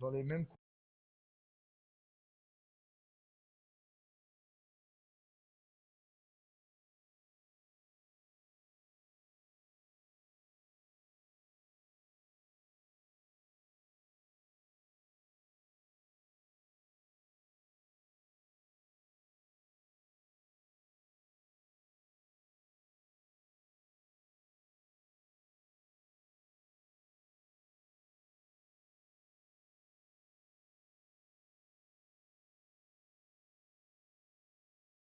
dans les mêmes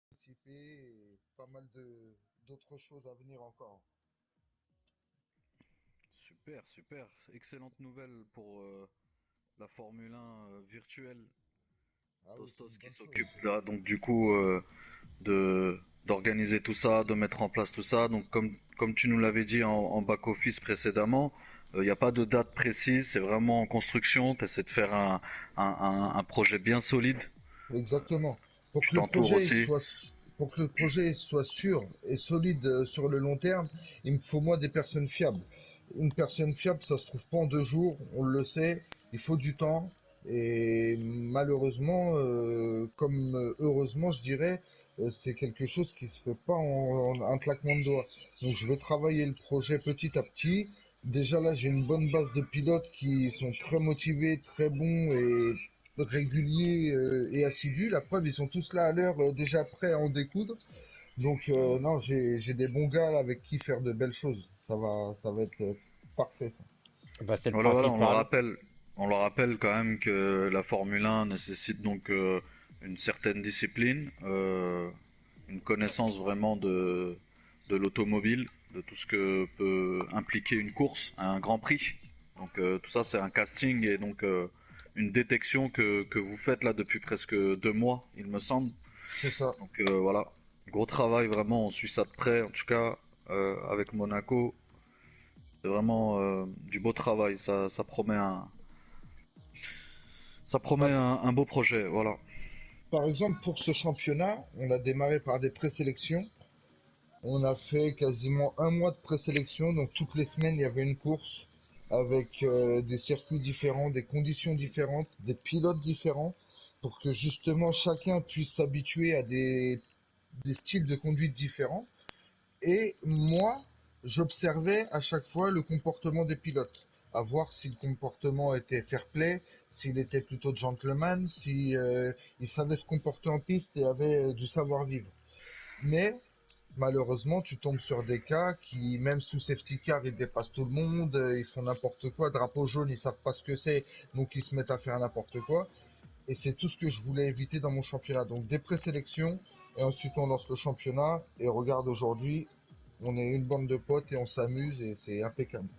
participés et pas mal de d'autres choses à venir encore. Super, super. Excellente nouvelle pour la Formule 1 virtuelle. Ah oui, c'est une Tostos qui bonne chose. s'occupe là, donc du coup, de d'organiser tout ça, de mettre en place tout ça. Donc comme tu nous l'avais dit en back-office précédemment, il n'y a pas de date précise, c'est vraiment en construction. Tu essaies de faire un projet bien solide. Exactement. Pour Tu que le t'entoures projet aussi. soit, pour que le projet soit sûr et solide sur le long terme, il me faut moi des personnes fiables. Une personne fiable, ça se trouve pas en 2 jours, on le sait, il faut du temps. Et malheureusement, comme heureusement, je dirais, c'est quelque chose qui se fait pas en un claquement de doigts. Donc je vais travailler le projet petit à petit. Déjà là, j'ai une bonne base de pilotes qui sont très motivés, très bons et réguliers et assidus. La preuve, ils sont tous là à l'heure, déjà prêts à en découdre. Donc non, j'ai des bons gars là, avec qui faire de belles choses. Ça va être parfait. Ça. Bah, c'est le Voilà, voilà, principal. on le rappelle quand même que la Formule 1 nécessite donc une certaine discipline, une connaissance vraiment de l'automobile, de tout ce que peut impliquer une course, un Grand Prix. Donc tout ça, c'est un casting et donc une détection que vous faites là depuis presque 2 mois, il me semble. C'est ça. Donc voilà, gros travail vraiment, on suit ça de près, en tout cas avec Monaco. C'est vraiment du beau travail, ça promet Bah, un beau projet, voilà. par exemple, pour ce championnat, on a démarré par des présélections. On a fait quasiment un mois de présélection, donc toutes les semaines il y avait une course avec des circuits différents, des conditions différentes, des pilotes différents, pour que justement chacun puisse s'habituer à des styles de conduite différents. Et moi, j'observais à chaque fois le comportement des pilotes, à voir si le comportement était fair-play, s'il était plutôt gentleman, si il savait se comporter en piste et avait du savoir-vivre. Mais malheureusement, tu tombes sur des cas qui, même sous safety car, ils dépassent tout le monde, ils font n'importe quoi. Drapeau jaune, ils savent pas ce que c'est, donc ils se mettent à faire n'importe quoi. Et c'est tout ce que je voulais éviter dans mon championnat. Donc des présélections, et ensuite on lance le championnat. Et regarde aujourd'hui, on est une bande de potes et on s'amuse et c'est impeccable.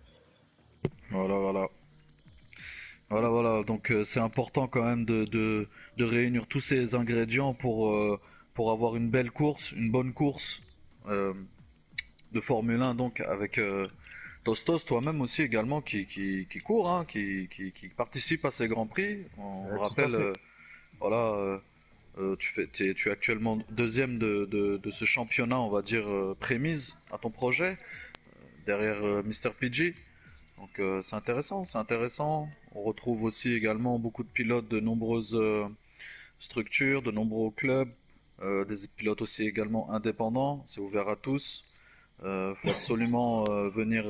Voilà, voilà. Voilà, voilà. Donc c'est important quand même de réunir tous ces ingrédients pour avoir une belle course, une bonne course euh, de Formule 1, donc avec Tostos, toi-même aussi également, qui court, hein, qui participe à ces Grands Prix. On le Tout à rappelle, fait. voilà, tu es actuellement deuxième de ce championnat, on va dire, prémise à ton projet, derrière Mr. PG. Donc c'est intéressant, c'est intéressant. On retrouve aussi également beaucoup de pilotes de nombreuses structures, de nombreux clubs, des pilotes aussi également indépendants. C'est ouvert à tous. Faut absolument venir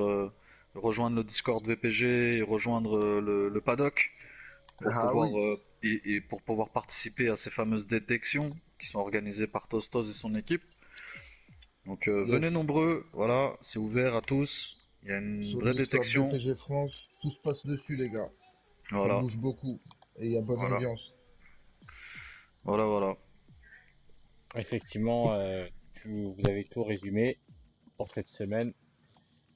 rejoindre le Discord VPG et rejoindre le paddock pour Ah pouvoir oui. et pour pouvoir participer à ces fameuses détections qui sont organisées par Tostos et son équipe. Donc venez Yes. nombreux, voilà, c'est ouvert à tous. Il y a une Sur le vraie Discord détection. VPG France, tout se passe dessus, les gars. Ça Voilà, bouge beaucoup. Et il y a bonne voilà, ambiance. voilà, voilà. Effectivement, vous avez tout résumé pour cette semaine.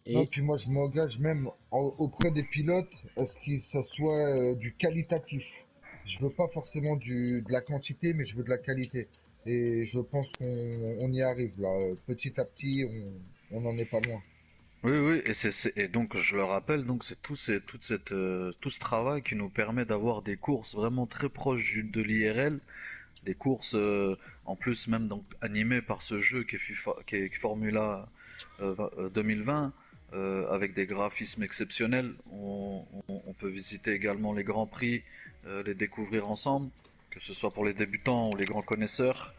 Non, Et puis moi je m'engage même auprès des pilotes à ce que ça soit du qualitatif. Je veux pas forcément de la quantité, mais je veux de la qualité. Et je pense qu'on y arrive là. Petit à petit, on n'en est pas loin. Oui, oui, et donc je le rappelle, donc c'est tout ce travail qui nous permet d'avoir des courses vraiment très proches de l'IRL, des courses en plus même donc animées par ce jeu qui est FIFA, qui est Formula 2020, avec des graphismes exceptionnels. On peut visiter également les grands prix les découvrir ensemble, que ce soit pour les débutants ou les grands connaisseurs.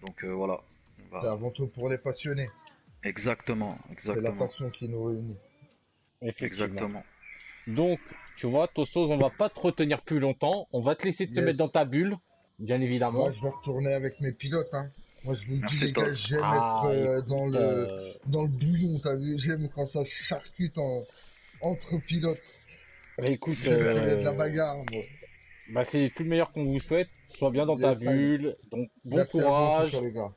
Donc voilà. C'est avant tout pour les passionnés. Exactement, C'est la exactement, passion qui nous réunit. Effectivement. exactement. Donc, tu vois, Tostos, on va pas te retenir plus longtemps. On va te laisser te Yes. mettre dans ta bulle, bien évidemment. Moi, je vais retourner avec mes pilotes. Hein. Moi, je vous le dis, Merci, les gars, Tos. j'aime Ah, être écoute, dans le bouillon. T'as vu, j'aime quand ça se charcute entre pilotes. bah, écoute, J'aime quand il y a de la bagarre, moi. bah, c'est tout le meilleur qu'on vous souhaite. Sois bien dans ta Yes, allez. bulle. Donc, bon Merci à vous, en tout courage. cas, les gars.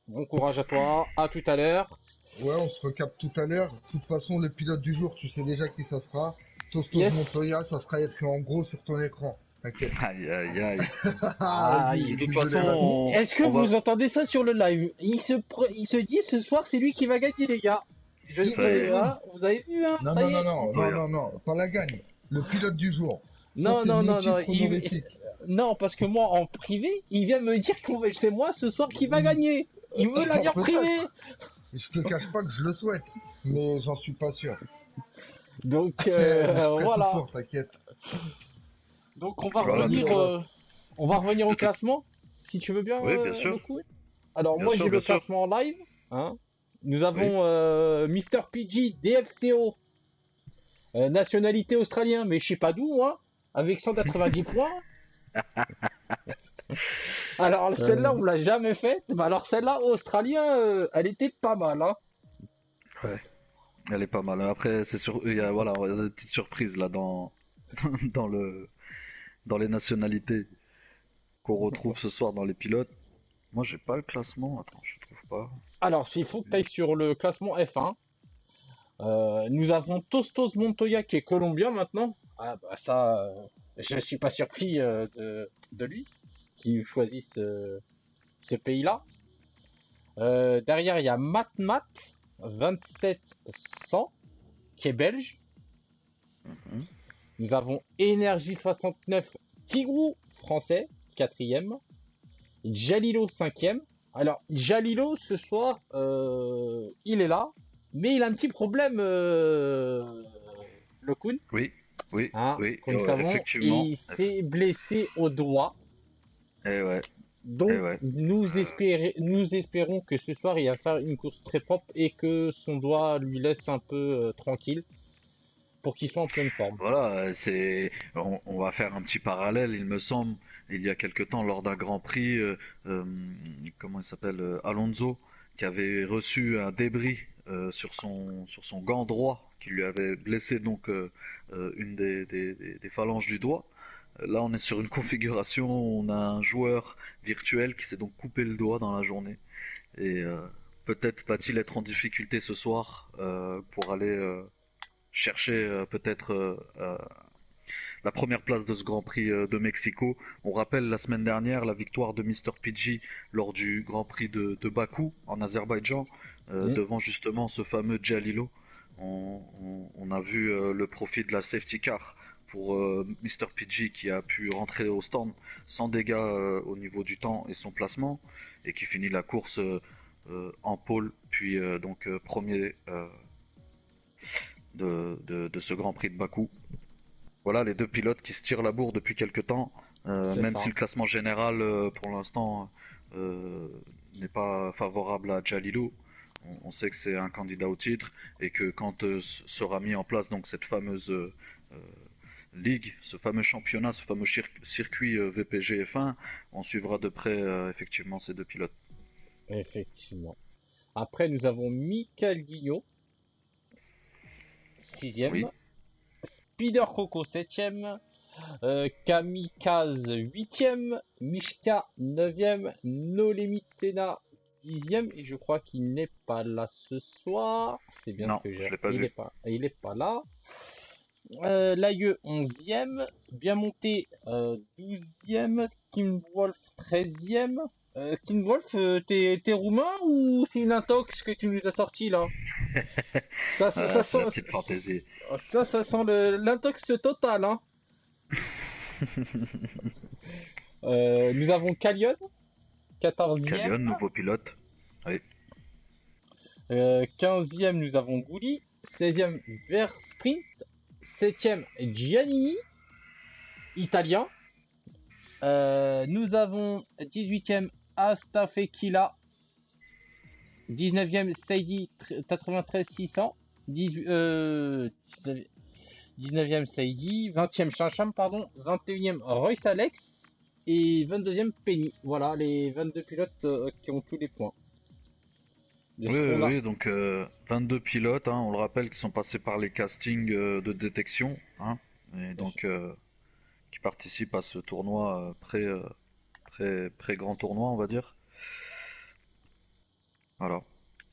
Bon courage à toi. À tout à l'heure. Ouais, on se recapte tout à l'heure. De toute façon, le pilote du jour, tu sais déjà qui ça sera. Tostos Yes. Montoya, ça sera écrit en gros sur ton écran. T'inquiète. Aïe, aïe, aïe. Vas-y, De toute bisous, les façon, racines. Est-ce que on va- vous entendez ça sur le live? Il se dit ce soir, c'est lui qui va gagner, les gars. Je Ça sais, y est. hein, vous avez vu, hein, Non, ça non, y non, est. non, Montoya. non, pas la gagne. Le pilote du jour. Non, Ça, c'est non, mon non, non, titre honorifique. non, parce que moi, en privé, il vient me dire que c'est moi ce soir qui va gagner. Il veut la dire Peut-être. privée. Je te cache pas que je le souhaite, mais j'en suis pas sûr. Donc, Je ferai tout voilà. pour, t'inquiète. Donc, on va Voilà, revenir, de au tout- classement, si tu veux bien, Oui, bien sûr. Loku. Alors, Bien moi, sûr, j'ai le bien sûr. classement en live. Hein. Nous avons Mr. PG, DFCO, nationalité australien, mais je sais pas d'où, moi, avec 190 points. Alors, celle-là, on l'a jamais faite. Mais alors, celle-là, australien, elle était pas mal, hein. Ouais. Elle est pas mal. Après, il y a, voilà, il y a des petites surprises là dans dans les nationalités qu'on retrouve ce soir dans les pilotes. Moi, j'ai pas le classement. Attends, je trouve pas. Alors, s'il faut que tu ailles sur le classement F1, nous avons Tostos Montoya qui est colombien maintenant. Ah bah ça, je suis pas surpris de lui, qu'il choisisse ce pays-là. Derrière, il y a Matmat 2700 qui est belge. Mhm. Nous avons Énergie 69 Tigrou français, quatrième. Jalilo cinquième. Alors, Jalilo, ce soir, il est là, mais il a un petit problème, le Kun. Oui, oui, Hein, oui, comme nous savons, effectivement. il s'est blessé au doigt. Eh ouais, Donc, eh ouais. nous espérons que ce soir, il va faire une course très propre et que son doigt lui laisse un peu tranquille pour qu'il soit en pleine forme. Voilà, on va faire un petit parallèle, il me semble, il y a quelque temps lors d'un Grand Prix, euh, comment il s'appelle, Alonso, qui avait reçu un débris sur son gant droit, qui lui avait blessé donc une des phalanges du doigt. Là, on est sur une configuration où on a un joueur virtuel qui s'est donc coupé le doigt dans la journée. Et peut-être va-t-il être en difficulté ce soir pour aller chercher peut-être la première place de ce Grand Prix de Mexico. On rappelle la semaine dernière la victoire de Mr. Pidgey lors du Grand Prix de Bakou en Azerbaïdjan, devant justement ce fameux Jalilo. On a vu le profit de la safety car pour Mr. Pidgey qui a pu rentrer au stand sans dégâts au niveau du temps et son placement et qui finit la course en pole puis donc premier de ce Grand Prix de Bakou. Voilà les deux pilotes qui se tirent la bourre depuis quelques temps, même ça. si le classement général pour l'instant n'est pas favorable à Jalilo. On sait que c'est un candidat au titre et que quand sera mis en place donc cette fameuse ligue, ce fameux championnat, ce fameux circuit VPG F1, on suivra de près effectivement ces deux pilotes. Effectivement. Après, nous avons Michael Guignot, sixième. Oui. Spider Coco, septième. Kamikaze, huitième. Mishka, neuvième. No Limit Sena, dixième. Et je crois qu'il n'est pas là ce soir. C'est bien Non, ce que j'ai. je l'ai pas vu. Il est pas là. Laïeux, onzième. Bien monté, douzième. Kim Wolf, treizième. King Wolf, t'es roumain ou c'est une intox que tu nous as sorti là? Ça C'est la sent, petite fantaisie. ça sent l'intox total, hein. Nous avons Calion, 14e. Calion, nouveau pilote. Oui. 15e, nous avons Gouli. 16e, Versprint. 7e, Giannini. italien. Nous avons 18e Astafekila, 19e Saidi 93 600, 19e Saidi, 20e Chincham, pardon, 21e Royce Alex et 22e Penny. Voilà les 22 pilotes qui ont tous les points. De Oui, ce oui, qu'on a. oui, donc 22 pilotes, hein, on le rappelle, qui sont passés par les castings de détection, hein, et donc qui participent à ce tournoi pré-grand tournoi, on va dire. Voilà,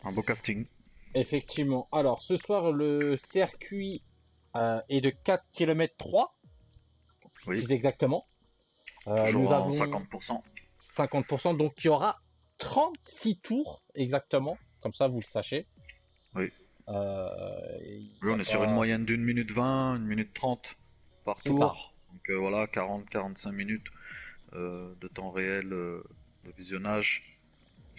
un beau casting. Effectivement. Alors ce soir le circuit est de 4 km 3, Oui, plus exactement. toujours Nous en avons 50%. 50%, donc il y aura 36 tours exactement, comme ça vous le sachez. Oui. Il Oui, y a on est sur une pas... moyenne d'une minute 20, une minute 30 par C'est ça, tour. Donc voilà, 40-45 minutes de temps réel de visionnage.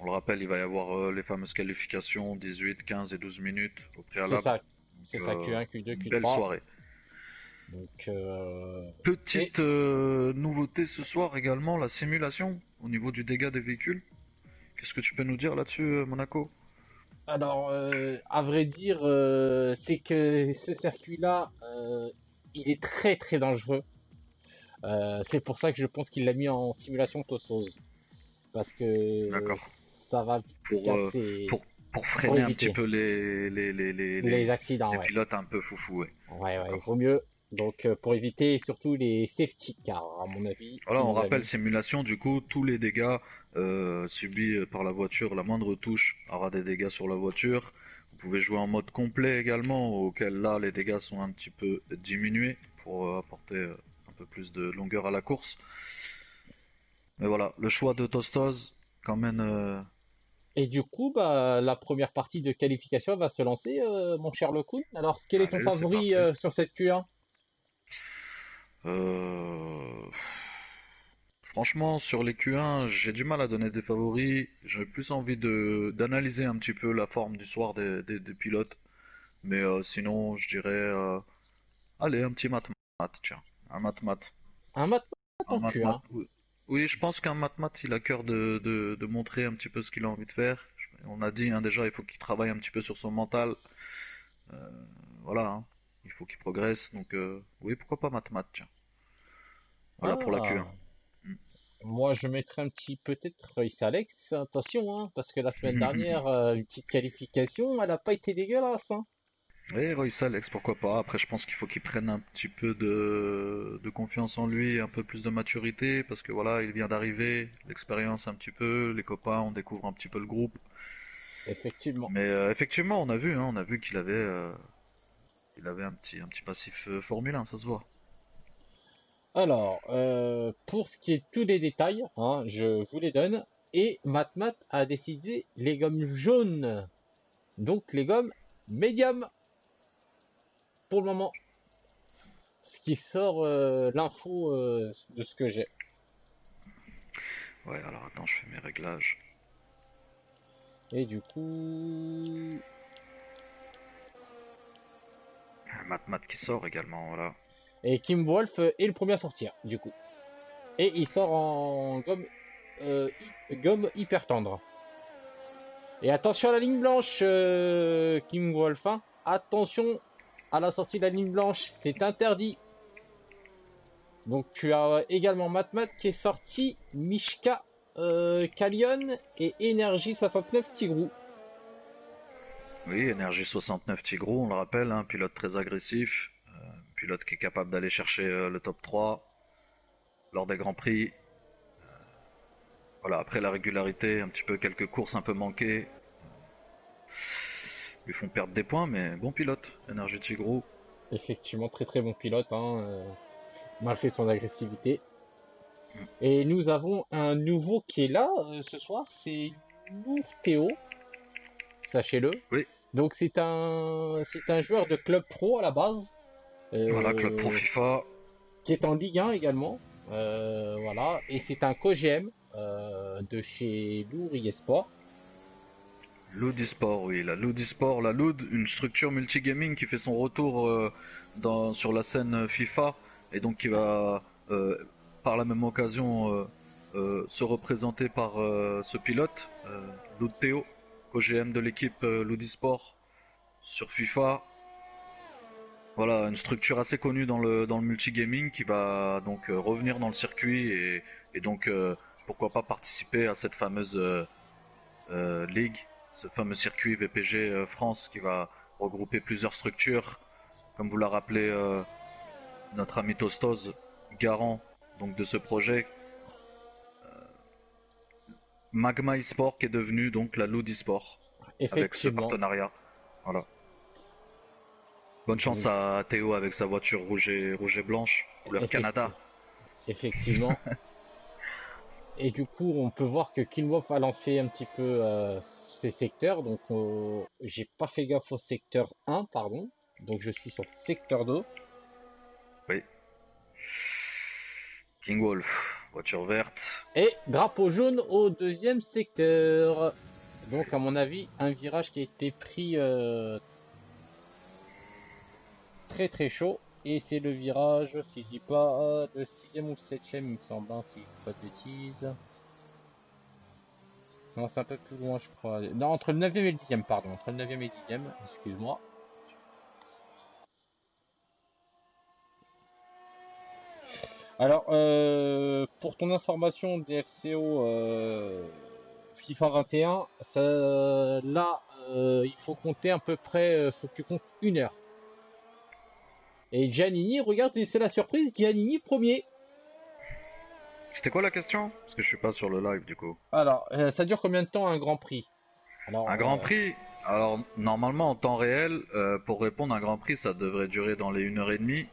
On le rappelle, il va y avoir les fameuses qualifications 18, 15 et 12 minutes au c'est préalable. ça, c'est Donc ça, Q1, Q2, une belle Q3. soirée. Donc, et Petite nouveauté ce soir également, la simulation au niveau du dégât des véhicules. Qu'est-ce que tu peux nous dire là-dessus, Monaco? alors, à vrai dire, c'est que ce circuit-là, il est très très dangereux. C'est pour ça que je pense qu'il l'a mis en simulation tostose. Parce que D'accord. ça va vite Pour, euh, casser, pour, pour pour freiner un petit éviter peu les accidents, les ouais. pilotes un peu foufous, ouais. Ouais, ouais, il D'accord. vaut mieux. Donc, pour éviter surtout les safety cars, à mon avis, Voilà, il on nous a rappelle mis. simulation, du coup, tous les dégâts subis par la voiture, la moindre touche aura des dégâts sur la voiture. Vous pouvez jouer en mode complet également, auquel là les dégâts sont un petit peu diminués pour apporter un peu plus de longueur à la course. Mais voilà, le choix de Tostos, quand même. Et du coup, bah, la première partie de qualification va se lancer, mon cher Lecoun. Alors, quel est ton Allez, c'est favori parti. sur cette Q1? Euh, Franchement, sur les Q1, j'ai du mal à donner des favoris. J'ai plus envie de d'analyser un petit peu la forme du soir des pilotes. Mais sinon, je dirais, allez, un petit mat-mat, tiens. Un mat-mat. Un mat Un en mat-mat. Q1. Oui, oui, je pense qu'un mat-mat, il a cœur de montrer un petit peu ce qu'il a envie de faire. On a dit, hein, déjà, il faut qu'il travaille un petit peu sur son mental. Voilà, hein. Il faut qu'il progresse. Donc, oui, pourquoi pas mat-mat, tiens. Voilà pour la Q1. Ah, moi je mettrais un petit peut-être Royce Alex. Attention, hein, parce que la semaine dernière, une petite qualification, elle a pas été dégueulasse, hein. Et Royce Alex, pourquoi pas. Après, je pense qu'il faut qu'il prenne un petit peu de confiance en lui, un peu plus de maturité, parce que voilà, il vient d'arriver, l'expérience un petit peu, les copains, on découvre un petit peu le groupe. Effectivement. Mais effectivement, on a vu qu'il avait, il avait un petit passif Formule 1, ça se voit. Alors, pour ce qui est tous les détails, hein, je vous les donne. Et MatMat a décidé les gommes jaunes. Donc les gommes médium pour le moment. Ce qui sort l'info de ce que j'ai. Ouais, alors attends, je fais mes réglages. Et du coup... Un mat-mat qui sort également, voilà. Et Kim Wolf est le premier à sortir, du coup. Et il sort en gomme, gomme hyper tendre. Et attention à la ligne blanche, Kim Wolf. Hein. Attention à la sortie de la ligne blanche, c'est interdit. Donc tu as également MatMat qui est sorti, Mishka, Kalion et Energy 69 Tigrou. Oui, Énergie 69 Tigrou, on le rappelle, un pilote très agressif, pilote qui est capable d'aller chercher le top 3 lors des grands prix. Voilà, après la régularité, un petit peu quelques courses un peu manquées lui font perdre des points, mais bon pilote, Énergie Tigrou. Effectivement, très très bon pilote, hein, malgré son agressivité. Et nous avons un nouveau qui est là ce soir, c'est Nour Théo, sachez-le. Oui, Donc c'est un joueur de club pro à la base, voilà, Club Pro euh, FIFA. qui est en Ligue 1 également. Voilà, et c'est un co-GM de chez Lour eSport. Loud eSport, oui, la Loud eSport, la Loud, une structure multigaming qui fait son retour sur la scène FIFA et donc qui va par la même occasion se représenter par ce pilote, Loud Théo, OGM de l'équipe Loudisport sur FIFA. Voilà, une structure assez connue dans le multigaming qui va donc revenir dans le circuit et donc pourquoi pas participer à cette fameuse ligue, ce fameux circuit VPG France qui va regrouper plusieurs structures, comme vous l'a rappelé notre ami Tostos, garant donc de ce projet. Magma eSport qui est devenu donc la Loud eSport avec ce partenariat. Voilà. Bonne chance à Théo avec sa voiture rouge et blanche, couleur Canada. Effectivement. Et du coup, on peut voir que Killwolf a lancé un petit peu ses secteurs. Donc, j'ai pas fait gaffe au secteur 1, pardon. Donc, je suis sur le secteur 2. Oui. Killwolf, voiture verte. Et drapeau jaune au deuxième secteur. Donc, à mon avis, un virage qui a été pris très très chaud. Et c'est le virage, si je dis pas, le 6ème ou le 7ème, il me semble, hein, si je dis pas de bêtises. Non, c'est un peu plus loin, je crois. Non, entre le 9ème et le 10ème, pardon. Entre le 9ème et le 10ème, excuse-moi. Alors, pour ton information, DFCO FIFA 21, ça, là, il faut compter à peu près, faut que tu comptes 1 heure. Et Giannini, regarde, c'est la surprise, Giannini premier. C'était quoi la question? Parce que je suis pas sur le live du coup. Alors, ça dure combien de temps un Grand Prix? Alors, un Grand Prix? Alors, normalement en temps réel, pour répondre, un Grand Prix ça devrait durer dans les 1h30.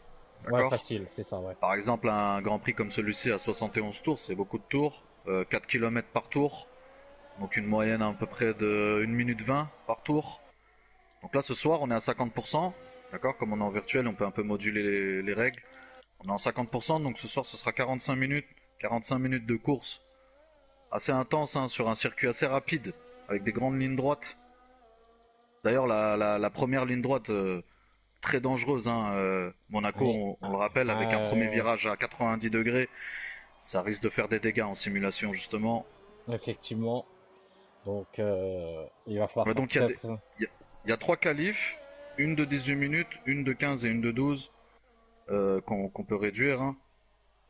Ouais, facile, c'est ça, ouais. Par exemple, un Grand Prix comme celui-ci à 71 tours, c'est beaucoup de tours. 4 km par tour. Donc une moyenne à peu près de 1 minute 20 par tour. Donc là, ce soir, on est à 50%. D'accord, comme on est en virtuel, on peut un peu moduler les règles. On est en 50%, donc ce soir ce sera 45 minutes. 45 minutes de course assez intense hein, sur un circuit assez rapide, avec des grandes lignes droites. D'ailleurs, la première ligne droite, très dangereuse, hein, Monaco, oui. on le rappelle, avec un premier virage à 90 degrés, ça risque de faire des dégâts en simulation, justement. Effectivement. Donc, il va falloir... Ouais, donc il y a 3 qualifs. Une de 18 minutes, une de 15 et une de 12 qu'on peut réduire hein,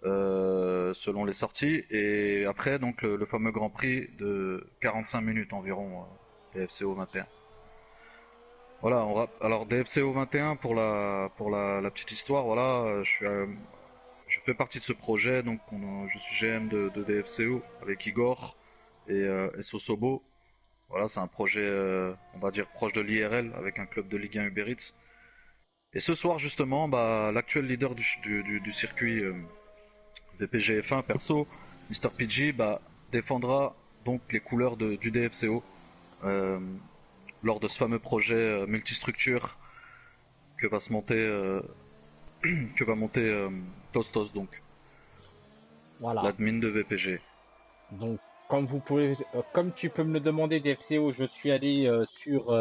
selon les sorties. Et après, donc le fameux Grand Prix de 45 minutes environ, DFCO 21. Voilà, alors DFCO 21 pour la petite histoire, voilà, je fais partie de ce projet, donc je suis GM de DFCO avec Igor et Sosobo. Voilà, c'est un projet, on va dire, proche de l'IRL, avec un club de Ligue 1 Uber Eats. Et ce soir, justement, l'actuel leader du circuit VPG F1, perso, Mr. PG, défendra donc les couleurs du DFCO lors de ce fameux projet multistructure que va monter Tostos, donc. Voilà. L'admin de VPG. Donc, comme tu peux me le demander, DFCO, je suis allé sur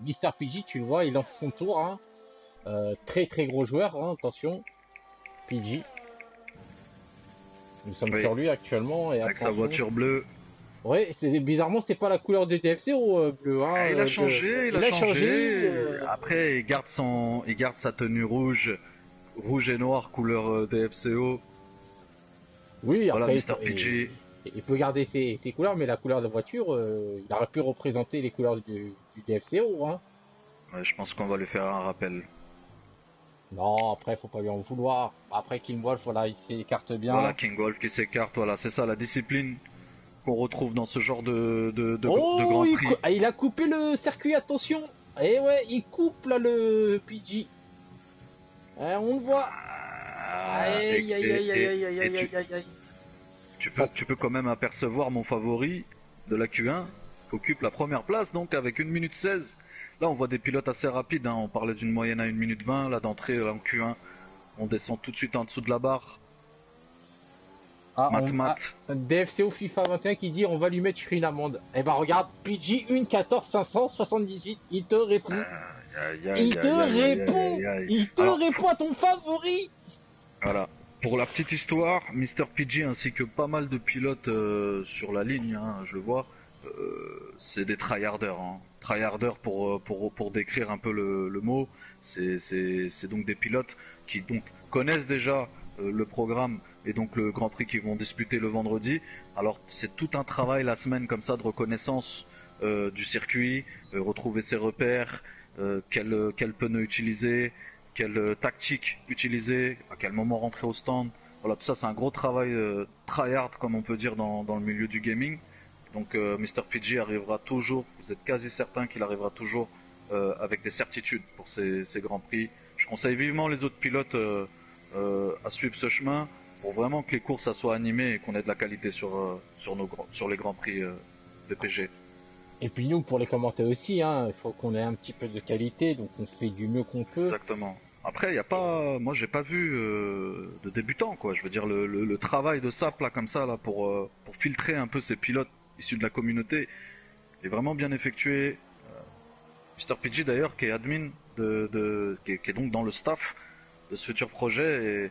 Mr. PG, tu le vois, il lance son tour. Hein. Très très gros joueur, hein, attention. PG. Nous sommes sur lui actuellement. Et avec sa voiture bleue. Ouais, bizarrement, c'est pas la couleur du DFCO bleu. Hein, il a changé, il a changé. Après, il garde sa tenue rouge et noire, couleur DFCO. Oui, voilà, après, Mr. PG. Il peut garder ses couleurs, mais la couleur de la voiture, il aurait pu représenter les couleurs du DFCO. Hein. Ouais, je pense qu'on va lui faire un rappel. Non, après, faut pas lui en vouloir. Après, King Wolf, voilà, il s'écarte bien. Voilà, King Wolf qui s'écarte, voilà, c'est ça la discipline qu'on retrouve dans ce genre de Grand Prix. Il a coupé le circuit, attention. Eh ouais, il coupe là le PG. On le voit. Aïe, aïe, aïe, aïe, aïe, aïe, aïe, aïe. Tu peux quand même apercevoir mon favori de la Q1 qui occupe la première place, donc avec 1 minute 16. Là, on voit des pilotes assez rapides, hein. On parlait d'une moyenne à 1 minute 20, là d'entrée en Q1. On descend tout de suite en dessous de la barre. DFCO FIFA 21 qui dit on va lui mettre une amende. Eh ben regarde, PG 1.14 578, il te répond. Il te répond à ton favori. Voilà. Pour la petite histoire, Mr. PG ainsi que pas mal de pilotes sur la ligne, hein, je le vois, c'est des tryharders. Hein. Tryharders pour décrire un peu le mot, c'est donc des pilotes qui donc connaissent déjà le programme et donc le Grand Prix qu'ils vont disputer le vendredi. Alors c'est tout un travail la semaine comme ça de reconnaissance du circuit, retrouver ses repères, quel pneu utiliser, quelle tactique utiliser, à quel moment rentrer au stand. Voilà, tout ça c'est un gros travail tryhard comme on peut dire dans le milieu du gaming. Donc Mr. PG arrivera toujours, vous êtes quasi certain qu'il arrivera toujours avec des certitudes pour ces grands prix. Je conseille vivement les autres pilotes à suivre ce chemin pour vraiment que les courses ça soit animées et qu'on ait de la qualité sur les grands prix de PG. Et puis nous, pour les commenter aussi, hein, il faut qu'on ait un petit peu de qualité, donc on fait du mieux qu'on peut. Exactement. Après, moi j'ai pas vu de débutants quoi. Je veux dire le travail de SAP là comme ça là pour filtrer un peu ces pilotes issus de la communauté est vraiment bien effectué. Mr. PG d'ailleurs qui est admin qui est donc dans le staff de ce futur projet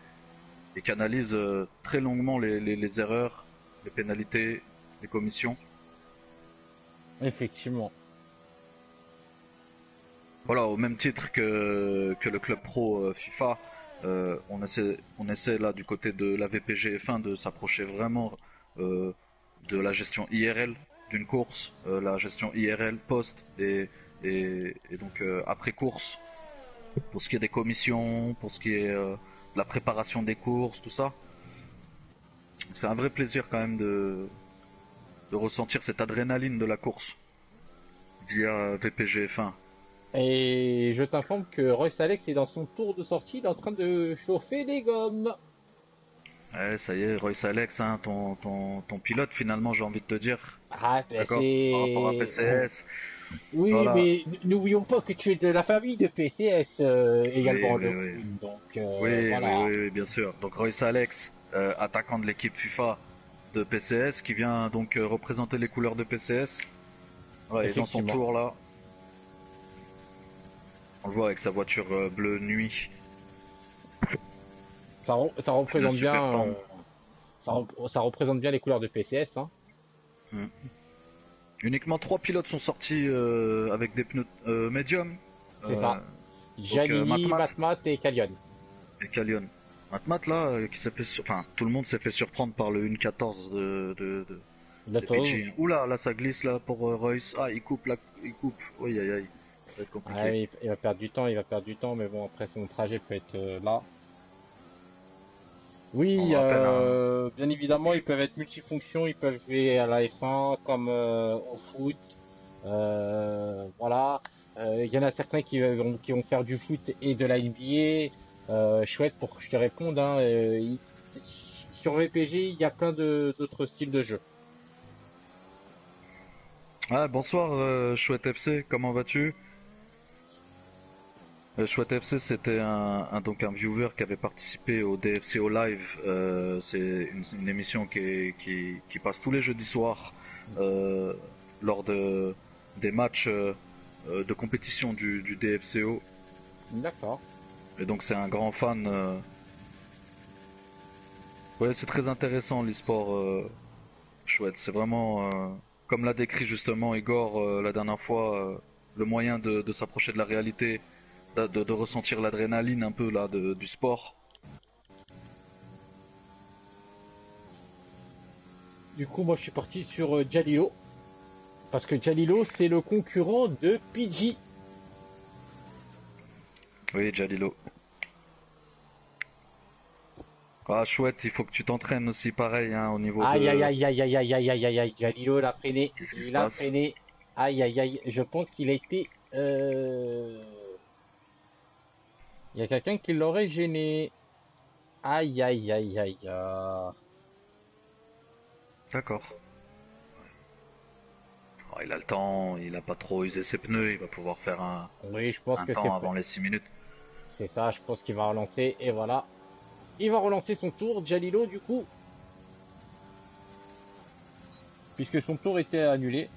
et qui analyse très longuement les erreurs, les pénalités, les commissions. Effectivement. Voilà, au même titre que le club pro FIFA, on essaie là du côté de la VPG F1 de s'approcher vraiment de la gestion IRL d'une course, la gestion IRL post et donc après course, pour ce qui est des commissions, pour ce qui est de la préparation des courses, tout ça. C'est un vrai plaisir quand même de ressentir cette adrénaline de la course via VPG F1. Et je t'informe que Royce Alex est dans son tour de sortie, il est en train de chauffer des gommes. Ouais, ça y est, Royce Alex, hein, ton pilote finalement, j'ai envie de te dire. Ah, D'accord. Par rapport à PCS. Oui, Voilà. mais n'oublions pas que tu es de la famille de PCS également. Oui. Donc, Oui, voilà. oui, bien sûr. Donc Royce Alex, attaquant de l'équipe FIFA de PCS, qui vient donc représenter les couleurs de PCS. Voilà, et dans son tour là, on le voit avec sa voiture bleue nuit. Ça représente bien, ça représente bien les couleurs de PCS. Hein. Uniquement 3 pilotes sont sortis avec des pneus médium. C'est ça. Giannini, Matmat et Calion. Et Calion. Matmat là, qui s'est fait tout le monde s'est fait surprendre par le 1.14 de PG. Oula, là ça glisse là pour Royce. Ah, il coupe. Oui, aïe. Ça va être compliqué. Ah, il va perdre du temps, mais bon, après son trajet peut être là. Oui, bien évidemment, ils peuvent être multifonctions, ils peuvent jouer à la F1 comme au foot. Voilà. Il y en a certains qui vont faire du foot et de la NBA. Chouette pour que je te réponde. Hein, sur VPG, il y a plein d'autres styles de jeu. Ah, bonsoir Chouette FC, comment vas-tu? Chouette FC, c'était donc un viewer qui avait participé au DFCO Live. C'est une émission qui passe tous les jeudis soirs lors des matchs de compétition du DFCO. D'accord. Et donc c'est un grand fan. Ouais, c'est très intéressant l'e-sport. Chouette, c'est vraiment comme l'a décrit justement Igor la dernière fois, le moyen de s'approcher de la réalité. De ressentir l'adrénaline un peu là du sport. Du coup, moi je suis parti sur Jalilo. Parce que Jalilo, c'est le concurrent de PG. Oui, Jalilo. Ah, chouette, il faut que tu t'entraînes aussi pareil hein, au niveau aïe, de... Aïe, Jalilo l'a freiné. Qu'est-ce qui se Il a passe? freiné. Aïe. Je pense qu'il a été... Il y a quelqu'un qui l'aurait gêné. Aïe. D'accord. Oh, il a le temps, il a pas trop usé ses pneus, il va pouvoir faire Oui, je pense un que temps avant les 6 minutes. c'est ça, je pense qu'il va relancer. Et voilà. Il va relancer son tour, Jalilo, du coup. Puisque son tour était annulé.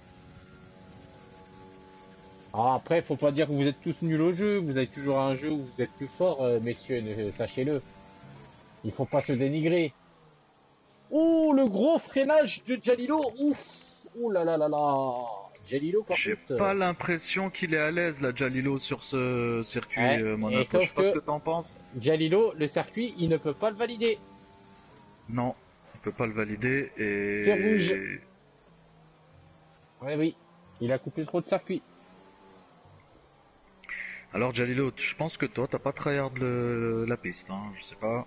Alors après, faut pas dire que vous êtes tous nuls au jeu. Vous avez toujours un jeu où vous êtes plus fort, messieurs, sachez-le. Il faut pas se dénigrer. Ouh, le gros freinage de Jalilo. Ouf. Ouh là là là là. Jalilo, par J'ai contre. pas l'impression qu'il est à l'aise, là, Jalilo, sur ce circuit Ouais, et Monaco. sauf Je sais pas ce que- que t'en penses. Jalilo, le circuit, il ne peut pas le valider. Non, il peut pas le valider et... C'est rouge. Ouais, oui. Il a coupé trop de circuit. Alors Jalilo, je pense que toi, t'as pas tryhard la piste, hein, je sais pas.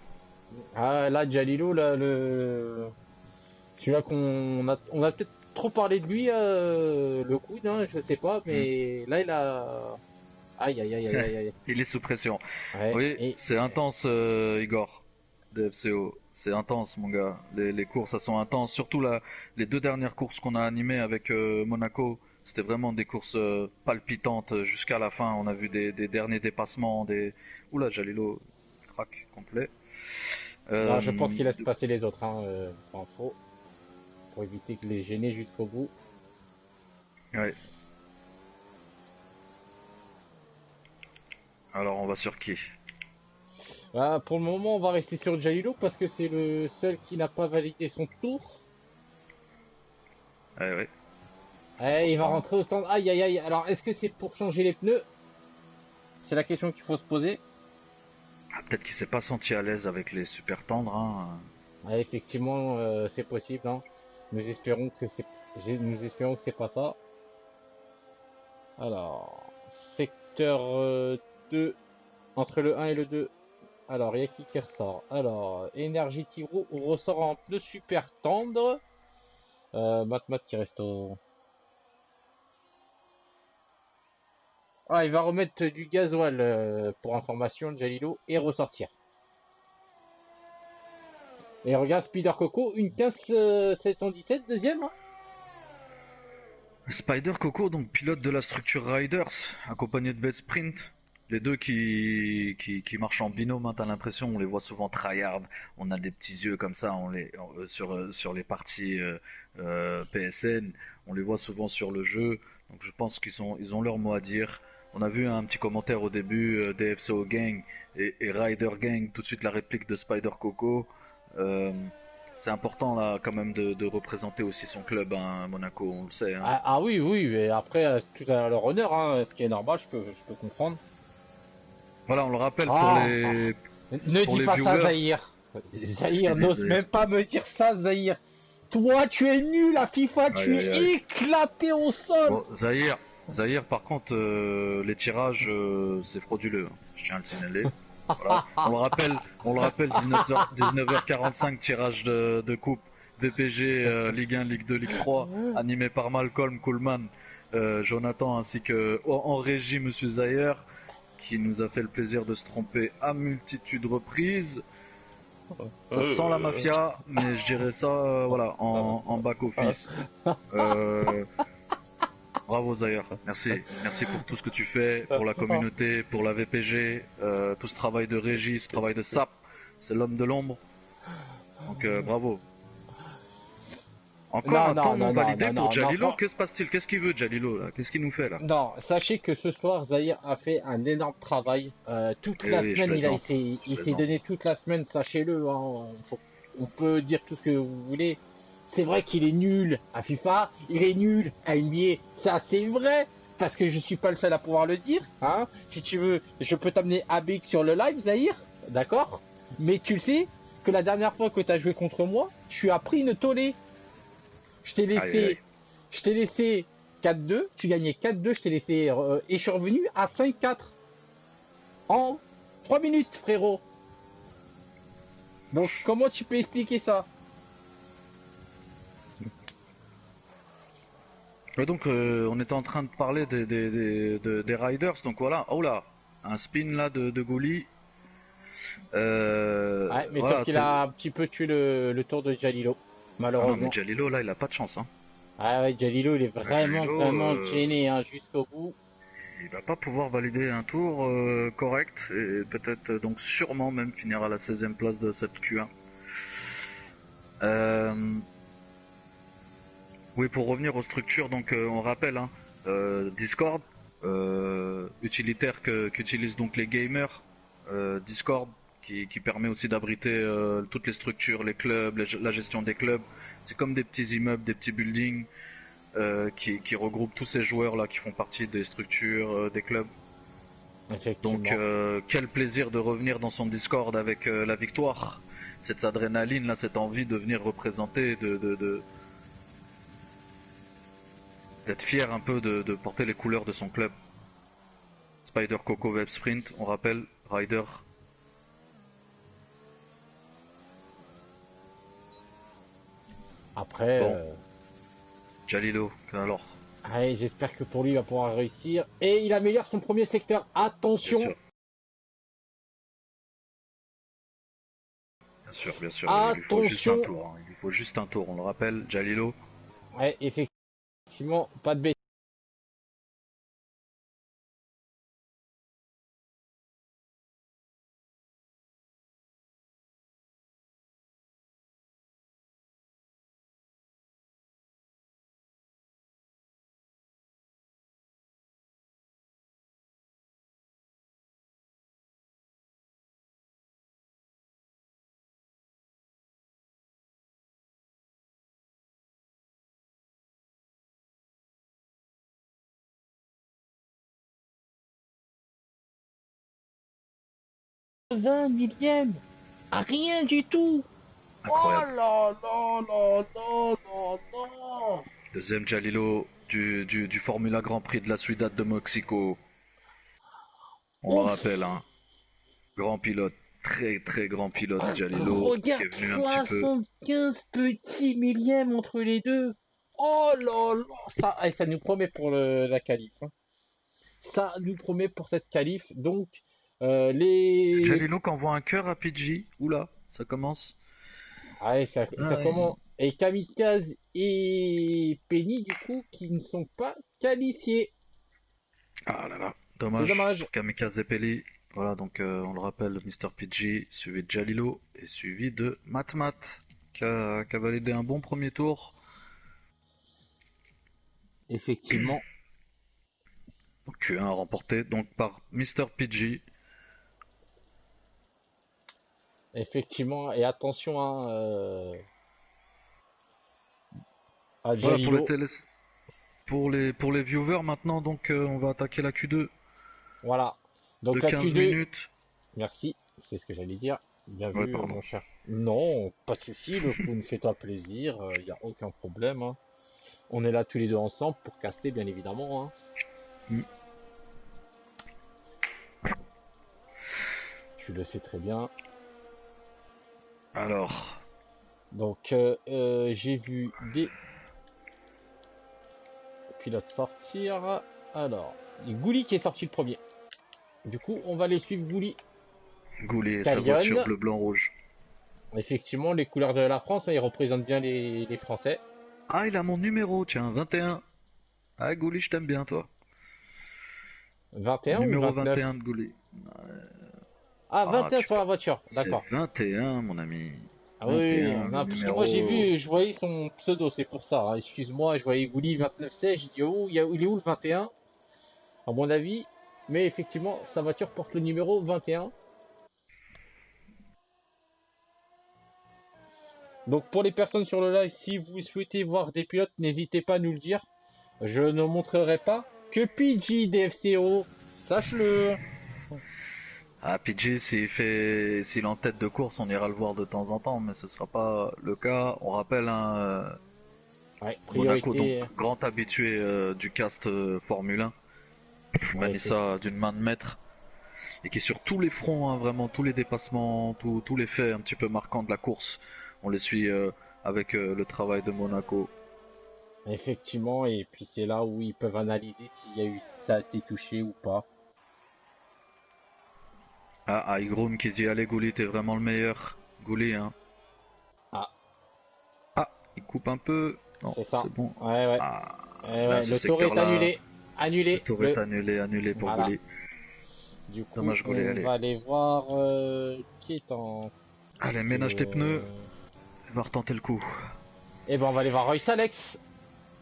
Ah, là, Jalilo, là, celui-là on a peut-être trop parlé de lui, le coude, hein, je sais pas, mais là, il a... Aïe, aïe, aïe, aïe, aïe, aïe. Il est sous pression. Ouais, Oui, et- c'est intense, Igor, de FCO. C'est intense, mon gars. Les courses, elles sont intenses. Surtout les 2 dernières courses qu'on a animées avec Monaco, c'était vraiment des courses palpitantes jusqu'à la fin. On a vu des derniers dépassements, des... Oula, Jalilo, crack complet. Non, je pense qu'il laisse Euh, passer les autres, hein, pour info, pour éviter de les gêner jusqu'au bout. Ouais. Alors, on va sur qui? Ah, pour le moment, on va rester sur Jalilo parce que c'est le seul qui n'a pas validé son tour. Ouais, ouais. Eh, il va stand. rentrer au stand. Aïe, aïe, aïe. Alors, est-ce que c'est pour changer les pneus? C'est la question qu'il faut se poser. Ah, peut-être qu'il s'est pas senti à l'aise avec les super tendres, hein. Ouais, effectivement, c'est possible, hein. Nous espérons que c'est pas ça. Alors, secteur 2, entre le 1 et le 2. Alors, il y a qui ressort? Alors, Energy Tiro ressort en pneu super tendre. Mat qui reste au... Ah, il va remettre du gasoil, pour information, Jalilo, et ressortir. Et regarde, Spider Coco, une 15 717, deuxième, hein. Spider Coco, donc pilote de la structure Riders, accompagné de Sprint. Les deux qui marchent en binôme, hein, t'as l'impression, on les voit souvent tryhard. On a des petits yeux comme ça sur les parties PSN. On les voit souvent sur le jeu. Donc je pense ils ont leur mot à dire. On a vu un petit commentaire au début DFCO Gang et Rider Gang, tout de suite la réplique de Spider Coco. Euh, c'est important là quand même de représenter aussi son club, hein, Monaco, on le sait, hein. Ah oui, oui, mais après, tout à leur honneur, hein, ce qui est normal, je peux comprendre. Voilà, on le rappelle Ah, ne pour dis les pas ça, viewers. Zahir. Zahir, Je n'ose disais. même pas me dire ça, Zahir. Toi, tu es nul à FIFA, Aïe, tu aïe, es aïe. éclaté au sol. Bon, Zahir, par contre, les tirages, c'est frauduleux, hein. Je tiens à le signaler. Voilà. On le rappelle, 19h45, tirage de coupe VPG Ligue 1, Ligue 2, Ligue 3, animé par Malcolm, Coleman, Jonathan, ainsi que en régie Monsieur Zahir, qui nous a fait le plaisir de se tromper à multitude de reprises. Ça sent la mafia, mais je dirais ça, voilà, en back office. Euh, Bravo Zahir, merci pour tout ce que tu fais, pour la communauté, pour la VPG, tout ce travail de régie, ce travail de SAP, c'est l'homme de l'ombre. Donc bravo. Encore un temps non validé pour Jalilo. Que se passe-t-il? Qu'est-ce qu'il veut Jalilo là? Qu'est-ce qu'il nous fait là? Non, sachez que ce soir, Zahir a fait un énorme travail. Toute Eh la oui, je semaine, plaisante, il je s'est plaisante. donné toute la semaine, sachez-le, hein. On peut dire tout ce que vous voulez. C'est vrai qu'il est nul à FIFA, il est nul à NBA. Ça, c'est vrai, parce que je suis pas le seul à pouvoir le dire, hein. Si tu veux, je peux t'amener Abik sur le live, Zahir, d'accord? Mais tu le sais que la dernière fois que tu as joué contre moi, tu as pris une tollée. Je t'ai laissé, Aïe, aïe. je t'ai laissé 4-2, tu gagnais 4-2, je t'ai laissé, et je suis revenu à 5-4 en 3 minutes, frérot. Donc, comment tu peux expliquer ça? Ouais, donc on était en train de parler des Riders, donc voilà, oh là, un spin là de Goli. Ouais, mais Voilà, sauf qu'il a un petit peu tué le tour de Jalilo, Ah non, malheureusement. mais Jalilo là, il a pas de chance, hein. Ah ouais, Jalilo, il est vraiment, Jalilo, vraiment gêné, hein, jusqu'au bout. Il va pas pouvoir valider un tour correct et peut-être donc sûrement même finir à la 16e place de cette Q1. Oui, pour revenir aux structures, donc on rappelle, hein, Discord, utilitaire qu'utilisent donc les gamers, Discord qui permet aussi d'abriter toutes les structures, les clubs, la gestion des clubs. C'est comme des petits immeubles, des petits buildings qui regroupent tous ces joueurs-là qui font partie des structures, des clubs. Effectivement. Donc quel plaisir de revenir dans son Discord avec la victoire. Cette adrénaline là, cette envie de venir représenter, d'être fier un peu de porter les couleurs de son club. Spider Coco Web Sprint, on rappelle, Rider. Après, Bon. Jalilo, alors. allez, j'espère que pour lui, il va pouvoir réussir. Et il améliore son premier secteur. Attention! Bien sûr, il lui faut juste un Attention. tour. Il lui faut juste un tour, on le rappelle, Jalilo. Ouais, effectivement, pas de bêtises. millième. Ah, rien du tout. Incroyable. Oh là là là là là là. Deuxième Jalilo du Formula Grand Prix de la Ciudad de Mexico. On le Ouf. rappelle, hein. Grand pilote, très très grand pilote Jalilo, qui Regarde, est venu un petit peu. 75 petits millièmes entre les deux. Oh là là. Ça nous promet pour la qualif. Hein. Ça nous promet pour cette qualif. Donc, les... Jalilo qui envoie un cœur à PG. Oula, ça commence. Ouais, ça Ah, commence. Et Kamikaze et Penny, du coup, qui ne sont pas qualifiés. Ah là là, C'est dommage. dommage. Pour Kamikaze Peli. Voilà, donc on le rappelle, Mr. PG, suivi de Jalilo et suivi de Matmat, qui a validé un bon premier tour. Effectivement. Q1 remporté donc par Mr. PG. Effectivement. Et attention hein, à Voilà Jalilo. pour les viewers maintenant, donc on va attaquer la Q2 Voilà. Donc de la 15 Q2. minutes. Merci. C'est ce que j'allais dire. Bien Ouais, vu, pardon. mon cher. Non, pas de souci. Le coup, fais-toi plaisir. Il n'y a aucun problème. Hein. On est là tous les deux ensemble pour caster, bien évidemment. Hein. Mm. Tu le sais très bien. Alors, Donc, j'ai vu des pilotes sortir. Alors, il y a Gouli qui est sorti le premier. Du coup, on va les suivre Gouli. Goulet et sa Calion. voiture bleu, blanc, rouge. Effectivement, les couleurs de la France, hein, ils représentent bien les Français. Ah, il a mon numéro, tiens, 21. Ah, Goulet, je t'aime bien, toi. 21 ou Numéro 29? 21 de Goulet. Ah, Ah, 21 sur la voiture, C'est d'accord. 21, mon ami. Ah oui, 21, non, le parce que numéro. moi j'ai vu, je voyais son pseudo, c'est pour ça. Hein. Excuse-moi, je voyais Gouli 29-16, j'ai dit oh, il est où le 21? À mon avis, mais effectivement, sa voiture porte le numéro 21. Donc pour les personnes sur le live, si vous souhaitez voir des pilotes, n'hésitez pas à nous le dire. Je ne montrerai pas que PG DFCO, sache-le. Ah, PG, s'il est en tête de course, on ira le voir de temps en temps, mais ce sera pas le cas. On rappelle, hein, Ouais, Monaco, priorité. donc grand habitué du cast Formule 1, Ouais, manie ça d'une main de maître, et qui est sur tous les fronts, hein, vraiment tous les dépassements, tous les faits un petit peu marquants de la course. On les suit avec le travail de Monaco. Effectivement, et puis c'est là où ils peuvent analyser s'il y a eu ça a été touché ou pas. Ah, Igroom qui dit allez Gouli, t'es vraiment le meilleur. Gouli, hein. Ah. Ah, il coupe un peu. Non, C'est ça. c'est bon. Ouais, ouais. Ah, là, Ouais. ce Le tour est secteur-là, annulé. Annulé. le tour est annulé pour Voilà. Gouli. Du coup, Dommage, Goulet, on allez. va aller voir qui est en. Allez, ménage tes pneus. On va retenter le coup. Eh ben, on va aller voir Royce Alex.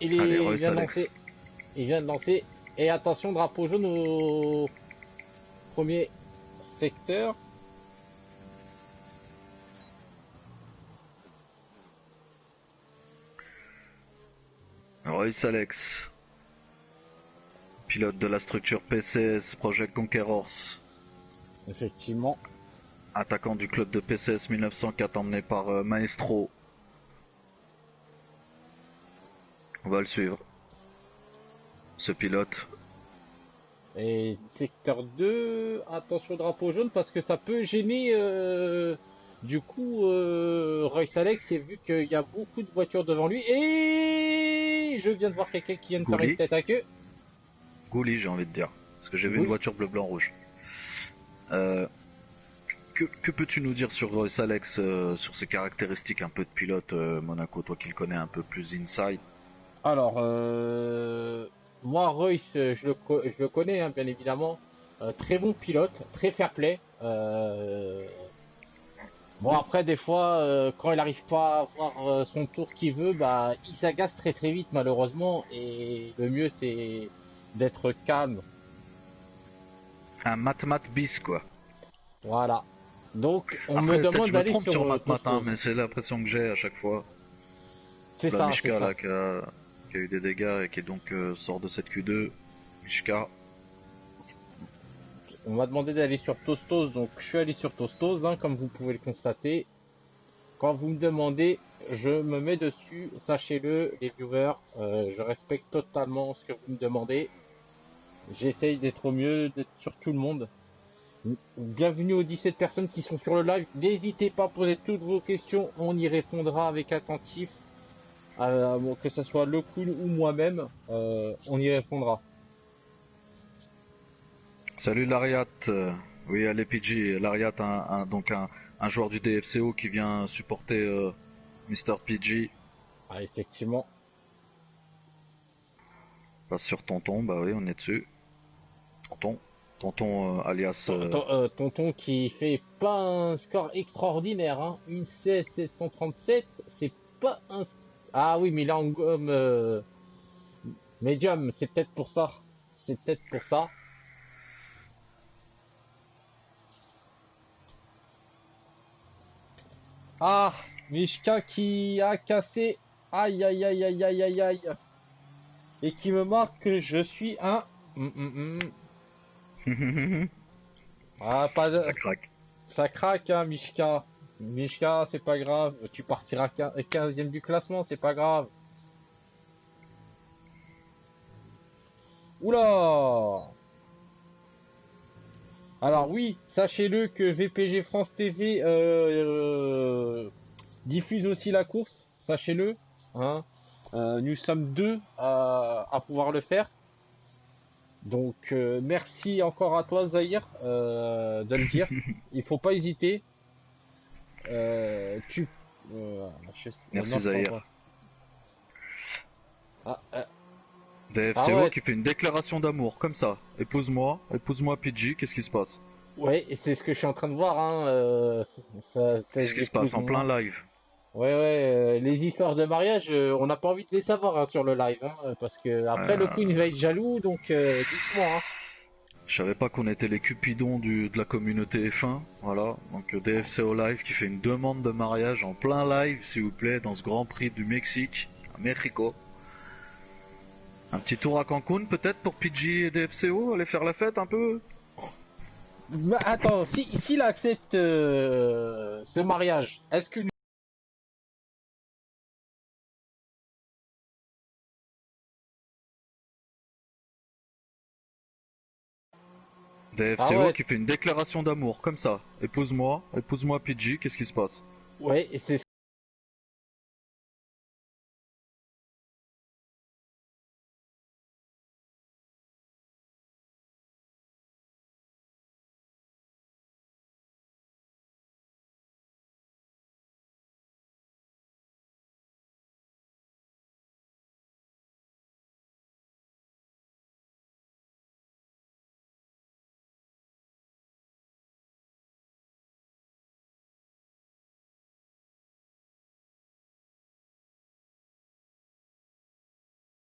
Allez, Il Royce vient de Alex. lancer. Il vient de lancer. Et attention, drapeau jaune au premier secteur. Royce Alex, pilote de la structure PCS Project Conquerors, Effectivement. attaquant du club de PCS 1904 emmené par Maestro. On va le suivre, ce pilote. Et secteur 2, attention drapeau jaune parce que ça peut gêner. Du coup, Royce Alex, c'est vu qu'il y a beaucoup de voitures devant lui. Et je viens de voir quelqu'un qui vient de faire une Gouli. tête à queue. Gouli, j'ai envie de dire, parce que j'ai vu Oui. une voiture bleu, blanc, rouge. Que peux-tu nous dire sur Royce Alex, sur ses caractéristiques un peu de pilote, Monaco, toi qui le connais un peu plus inside? Alors, moi, Royce, je le connais, hein, bien évidemment. Très bon pilote, très fair-play. Bon, après, des fois, quand il n'arrive pas à avoir son tour qu'il veut, bah, il s'agace très très vite, malheureusement. Et le mieux, c'est d'être calme. Un mat-mat bis, quoi. Voilà. Donc, on Après, me peut-être demande je me d'aller trompe sur sur mat-mat, hein, Tostos. mais c'est l'impression que j'ai à chaque fois. C'est La ça, Mishka, c'est ça. là, qui a eu des dégâts et qui donc sort de cette Q2. Mishka. On m'a demandé d'aller sur Tostos, donc je suis allé sur Tostos, hein, comme vous pouvez le constater. Quand vous me demandez, je me mets dessus, sachez-le, les viewers, je respecte totalement ce que vous me demandez. J'essaye d'être au mieux, d'être sur tout le monde. Bienvenue aux 17 personnes qui sont sur le live. N'hésitez pas à poser toutes vos questions, on y répondra avec attentif. Bon, que ce soit le Kun ou moi-même, on y répondra. Salut Lariat. Oui, allez PG. Lariat, donc un joueur du DFCO qui vient supporter Mr. PG. Ah, effectivement. Passe sur Tonton, bah oui, on est dessus. Tonton alias. Tonton qui fait pas un score extraordinaire, hein. Une 16 737, c'est pas un. Ah oui, mais il est en gomme medium, c'est peut-être pour ça. C'est peut-être pour ça. Ah, Mishka qui a cassé. Aïe aïe aïe aïe aïe aïe aïe. Et qui me marque que je suis un. Ah, pas de. Ça craque. Ça craque, hein, Mishka. Mishka, c'est pas grave. Tu partiras 15e du classement, c'est pas grave. Oula! Alors oui, sachez-le que VPG France TV diffuse aussi la course, sachez-le. Hein. Nous sommes deux à pouvoir le faire. Donc merci encore à toi Zahir de le dire. Il faut pas hésiter. Tu. Merci non, Zahir. Ah, DFCO ouais. qui fait une déclaration d'amour, comme ça. Épouse-moi PG, qu'est-ce qui se passe? Ouais, et c'est ce que je suis en train de voir. Hein, Qu'est-ce qui se passe en plein live? Ouais, les histoires de mariage, on n'a pas envie de les savoir hein, sur le live, hein, parce que après le Queen va être jaloux, donc dites-moi. Hein. Je savais pas qu'on était les cupidons de la communauté F1, voilà. Donc DFCO Live qui fait une demande de mariage en plein live, s'il vous plaît, dans ce Grand Prix du Mexique, à Mexico. Un petit tour à Cancun peut-être pour PG et DFCO, aller faire la fête un peu? Mais attends, s'il accepte ce mariage, est-ce que DFCO ouais. qui fait une déclaration d'amour, comme ça. Épouse-moi PG, qu'est-ce qui se passe? Ouais, et c'est